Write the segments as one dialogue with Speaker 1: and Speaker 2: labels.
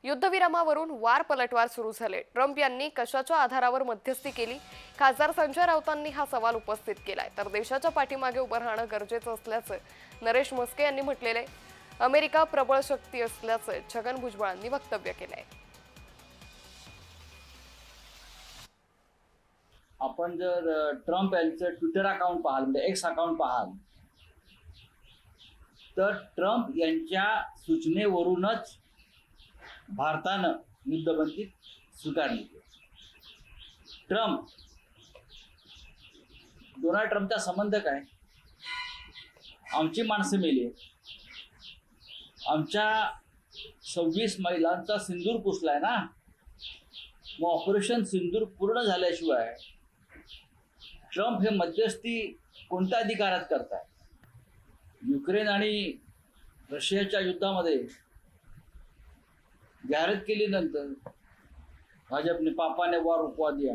Speaker 1: युद्धविरामावरून वार पलटवार सुरू झाले। ट्रम्प यांनी कशाच्या आधारावर मध्यस्थी केली? खासदार संजय राऊतांनी हा सवाल उपस्थित केलाय। तर देशाच्या पाठीमागे उभं राहणं गरजेचं असल्याचं नरेश म्हस्के यांनी म्हटलेलं आहे। अमेरिका प्रबळ शक्ती असल्याचं छगन भुजबळांनी वक्तव्य केलंय।
Speaker 2: आपण जर ट्रम्प यांचं ट्विटर अकाउंट पाहाल, म्हणजे एक्स अकाउंट पाहाल, तर ट्रम्प यांच्या सूचनेवरूनच भारतानं युद्धबंदी स्वीकारली। डोनाल्ड ट्रम्पचा संबंध काय? आमची माणसं मेली, आमच्या 26 महिलांचा सिंदूर पुसलाय ना। मग ऑपरेशन सिंदूर पूर्ण झाल्याशिवाय ट्रम्प हे मध्यस्थी कोणत्या अधिकारात करताय? युक्रेन आणि रशियाच्या युद्धामध्ये जाहिरात केली, नंतर भाजपने पापा ने वार रुकवा दिया,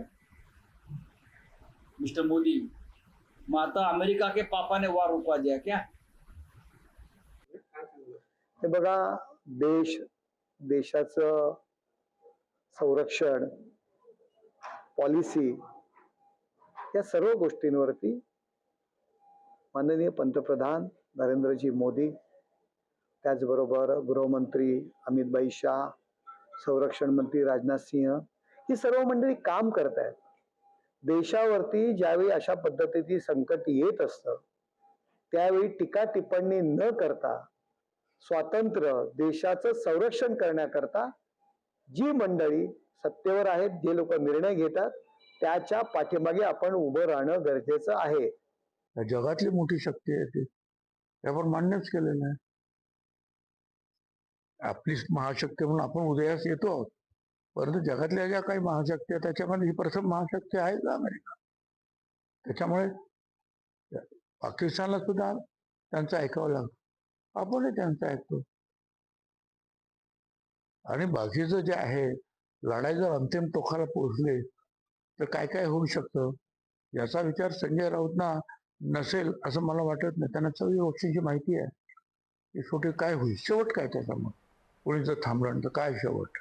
Speaker 2: मिस्टर मोदी। मग आता अमेरिका के पापा ने वार रुकवा दिया क्या?
Speaker 3: हे बघा, देशाचं संरक्षण पॉलिसी या सर्व गोष्टींवरती माननीय पंतप्रधान नरेंद्रजी मोदी, त्याचबरोबर गृहमंत्री अमित शाह, संरक्षण मंत्री राजनाथ सिंह, ही सर्व मंडळी काम करत आहेत। देशावरती ज्यावेळी अशा पद्धतीची संकट येत असतं त्यावेळी टीका टिप्पणी न करता स्वातंत्र्य देशाचं संरक्षण करण्याकरता जी मंडळी सत्तेवर आहेत, जे लोक निर्णय घेतात, त्याच्या पाठीमागे आपण उभं राहणं गरजेचं आहे।
Speaker 4: जगातली मोठी शक्ती आहे ती, आपण मान्यच केलेलं आहे। आपली महाशक्ती म्हणून आपण उदयास येतो आहोत, परंतु जगातल्या ज्या काही महाशक्ती आहेत त्याच्यामध्ये ही प्रथम महाशक्ती आहे का अमेरिका। त्याच्यामुळे पाकिस्तानला सुद्धा त्यांचं ऐकावं लागतं, आपणही त्यांचं ऐकतो। आणि बाकीचं जे आहे, लढाई जर अंतिम टोकाला पोहोचले तर काय काय होऊ शकतं याचा विचार संजय राऊतना नसेल असं मला वाटत नाही। त्यांना सगळी गोष्टींची माहिती आहे की शेवटी काय होईल, शेवट काय त्याचा। मग कोणी जर थांबलं तर काय शेवट।